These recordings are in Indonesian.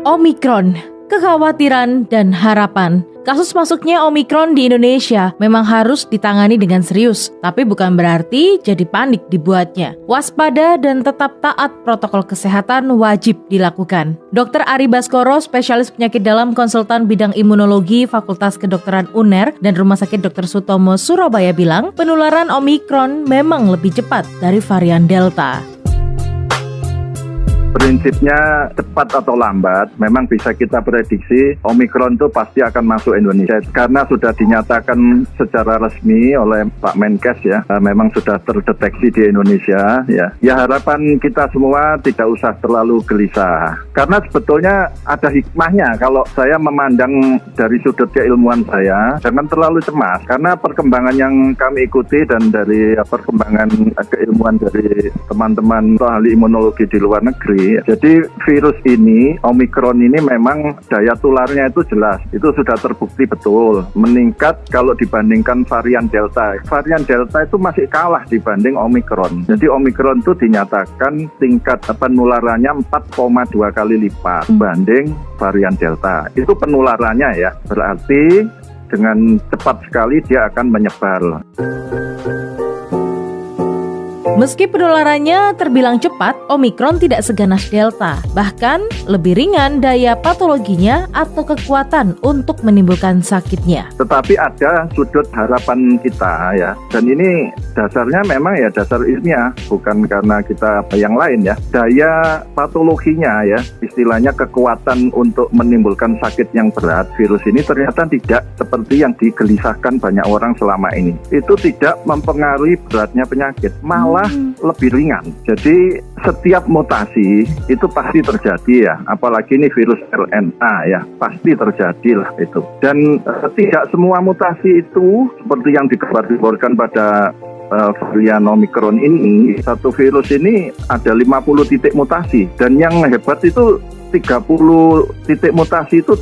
Omikron, kekhawatiran dan harapan. Kasus masuknya Omikron di Indonesia memang harus ditangani dengan serius, tapi bukan berarti jadi panik dibuatnya. Waspada dan tetap taat protokol kesehatan wajib dilakukan. Dr. Ari Baskoro, spesialis penyakit dalam konsultan bidang imunologi Fakultas Kedokteran UNER dan Rumah Sakit Dr. Sutomo Surabaya bilang, penularan Omikron memang lebih cepat dari varian Delta. Prinsipnya cepat atau lambat, memang bisa kita prediksi Omikron itu pasti akan masuk Indonesia karena sudah dinyatakan secara resmi oleh Pak Menkes ya, memang sudah terdeteksi di Indonesia ya. Ya harapan kita semua tidak usah terlalu gelisah karena sebetulnya ada hikmahnya kalau saya memandang dari sudut keilmuan saya, jangan terlalu cemas karena perkembangan yang kami ikuti dan dari perkembangan keilmuan dari teman-teman ahli imunologi di luar negeri. Jadi virus ini, Omikron ini memang daya tularnya itu jelas, itu sudah terbukti betul, meningkat kalau dibandingkan varian Delta. Varian Delta itu masih kalah dibanding Omikron. Jadi Omikron itu dinyatakan tingkat penularannya 4,2 kali lipat dibanding varian Delta. Itu penularannya ya, berarti dengan cepat sekali dia akan menyebar. Meski penularannya terbilang cepat, Omikron tidak seganas Delta. Bahkan lebih ringan daya patologinya atau kekuatan untuk menimbulkan sakitnya. Tetapi ada sudut harapan kita ya. Dan ini dasarnya memang ya dasar ilmiah, bukan karena kita apa yang lain ya. Daya patologinya ya, istilahnya kekuatan untuk menimbulkan sakit yang berat, virus ini ternyata tidak seperti yang digelisahkan banyak orang selama ini. Itu tidak mempengaruhi beratnya penyakit, malah lebih ringan. Jadi setiap mutasi itu pasti terjadi ya, apalagi ini virus RNA ya, pasti terjadi lah itu. Dan tidak semua mutasi itu seperti yang dikabarkan pada varian Omikron ini, satu virus ini ada 50 titik mutasi dan yang hebat itu 30 titik mutasi itu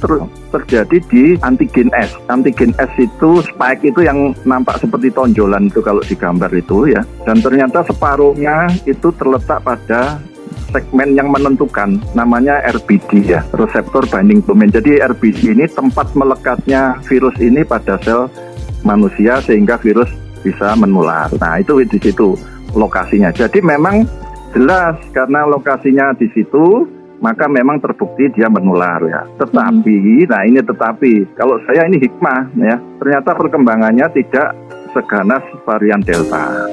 terjadi di antigen S. Antigen S itu spike itu yang nampak seperti tonjolan itu kalau digambar itu ya. Dan ternyata separuhnya itu terletak pada segmen yang menentukan, namanya RBD ya, reseptor binding domain. Jadi RBD ini tempat melekatnya virus ini pada sel manusia sehingga virus bisa menular. Nah itu di situ lokasinya. Jadi memang jelas karena lokasinya di situ, maka memang terbukti dia menular ya. Tetapi, nah ini tetapi, kalau saya ini hikmah ya, ternyata perkembangannya tidak seganas varian Delta.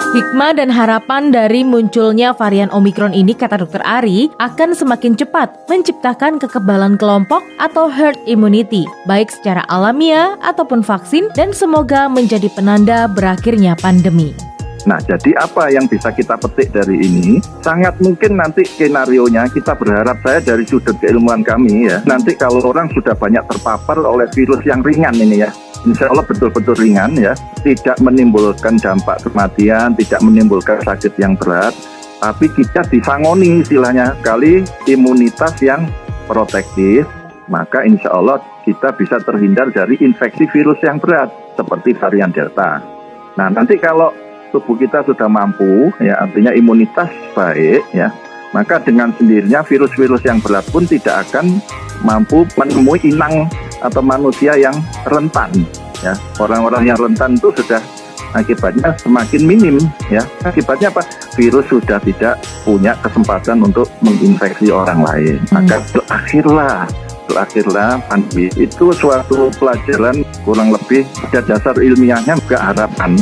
Hikmah dan harapan dari munculnya varian Omikron ini, kata Dr. Ari, akan semakin cepat menciptakan kekebalan kelompok atau herd immunity, baik secara alamiah ataupun vaksin, dan semoga menjadi penanda berakhirnya pandemi. Nah, jadi apa yang bisa kita petik dari ini? Sangat mungkin nanti skenarionya kita berharap, saya dari sudut keilmuan kami ya, nanti kalau orang sudah banyak terpapar oleh virus yang ringan ini ya, insya Allah betul-betul ringan ya, tidak menimbulkan dampak kematian, tidak menimbulkan sakit yang berat, tapi kita disangoni istilahnya kali imunitas yang protektif, maka insya Allah kita bisa terhindar dari infeksi virus yang berat seperti varian Delta. Nah, nanti kalau tubuh kita sudah mampu, ya artinya imunitas baik, ya maka dengan sendirinya virus-virus yang berat pun tidak akan mampu menemui inang atau manusia yang rentan. Ya, orang-orang yang rentan itu sudah akibatnya semakin minim. Ya, akibatnya apa? Virus sudah tidak punya kesempatan untuk menginfeksi orang lain. Maka berakhirlah pandemi. Itu suatu pelajaran kurang lebih ada dasar ilmiahnya juga harapan.